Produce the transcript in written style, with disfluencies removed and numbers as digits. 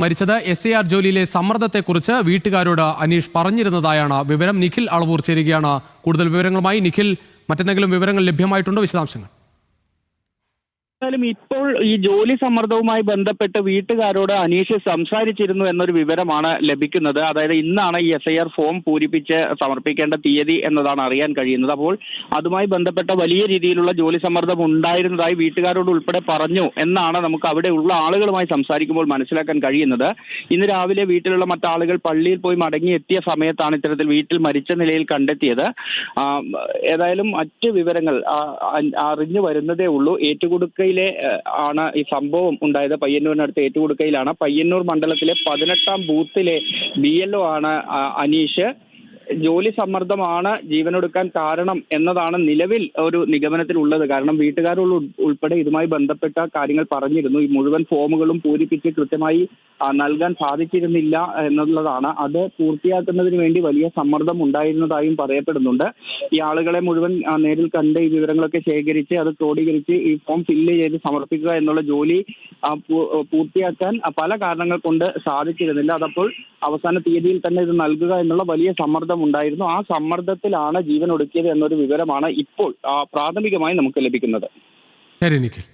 മരിച്ചത് SAR ജോലിയിലെ സമ്മർദ്ദത്തെക്കുറിച്ച് വീട്ടുകാരോട് അനീഷ് പറഞ്ഞിരുന്നതായാണ് വിവരം. നിഖിൽ അളവൂർ ചേരുകയാണ് കൂടുതൽ വിവരങ്ങളുമായി. നിഖിൽ, മറ്റെന്തെങ്കിലും വിവരങ്ങൾ ലഭ്യമായിട്ടുണ്ടോ? വിശദാംശങ്ങൾ. ഇപ്പോൾ ഈ ജോലി സമ്മർദ്ദവുമായി ബന്ധപ്പെട്ട് വീട്ടുകാരോട് അനീഷ് സംസാരിച്ചിരുന്നു എന്നൊരു വിവരമാണ് ലഭിക്കുന്നത്. അതായത് ഇന്നാണ് ഈ SIR ഫോം പൂരിപ്പിച്ച് സമർപ്പിക്കേണ്ട തീയതി എന്നതാണ് അറിയാൻ കഴിയുന്നത്. അപ്പോൾ അതുമായി ബന്ധപ്പെട്ട വലിയ രീതിയിലുള്ള ജോലി സമ്മർദ്ദം ഉണ്ടായിരുന്നതായി വീട്ടുകാരോട് ഉൾപ്പെടെ പറഞ്ഞു എന്നാണ് നമുക്ക് അവിടെ ഉള്ള ആളുകളുമായി സംസാരിക്കുമ്പോൾ മനസ്സിലാക്കാൻ കഴിയുന്നത്. ഇന്ന് രാവിലെ വീട്ടിലുള്ള മറ്റാളുകൾ പള്ളിയിൽ പോയി മടങ്ങിയെത്തിയ സമയത്താണ് ഇത്തരത്തിൽ വീട്ടിൽ മരിച്ച നിലയിൽ കണ്ടെത്തിയത്. ഏതായാലും മറ്റ് വിവരങ്ങൾ അറിഞ്ഞു വരുന്നതേ ഉള്ളൂ. ഏറ്റുകൊടുക്കയിലെ ആണ് ഈ സംഭവം ഉണ്ടായത്. പയ്യന്നൂരിനടുത്ത് ഏറ്റുകൊടുക്കയിലാണ്. പയ്യന്നൂർ മണ്ഡലത്തിലെ 18ാം ബൂത്തിലെ BLO ആണ് അനീഷ്. ജോലി സമ്മർദ്ദമാണ് ജീവനൊടുക്കാൻ കാരണം എന്നതാണ് നിലവിൽ ഒരു നിഗമനത്തിലുള്ളത്. കാരണം വീട്ടുകാർ ഉൾപ്പെടെ ഇതുമായി ബന്ധപ്പെട്ട കാര്യങ്ങൾ പറഞ്ഞിരുന്നു. ഈ മുഴുവൻ ഫോമുകളും പൂരിപ്പിച്ച് കൃത്യമായി നൽകാൻ സാധിച്ചിരുന്നില്ല എന്നുള്ളതാണ്. അത് പൂർത്തിയാക്കുന്നതിന് വേണ്ടി വലിയ സമ്മർദ്ദം ഉണ്ടായിരുന്നതായും പറയപ്പെടുന്നുണ്ട്. ഈ ആളുകളെ മുഴുവൻ നേരിൽ കണ്ട് ഈ വിവരങ്ങളൊക്കെ ശേഖരിച്ച് അത് ക്രോഡീകരിച്ച് ഈ ഫോം ഫില്ല് ചെയ്ത് സമർപ്പിക്കുക എന്നുള്ള ജോലി പൂർത്തിയാക്കാൻ പല കാരണങ്ങൾ കൊണ്ട് സാധിച്ചിരുന്നില്ല. അതപ്പോൾ അവസാന തീയതിയിൽ തന്നെ ഇത് നൽകുക എന്നുള്ള വലിയ സമ്മർദ്ദം ഉണ്ടായിരുന്നു. ആ സമ്മർദ്ദത്തിലാണ് ജീവൻ ഒടുക്കിയത് എന്നൊരു വിവരമാണ് ഇപ്പോൾ പ്രാഥമികമായി നമുക്ക് ലഭിക്കുന്നത്. ശരി നിഖിൽ.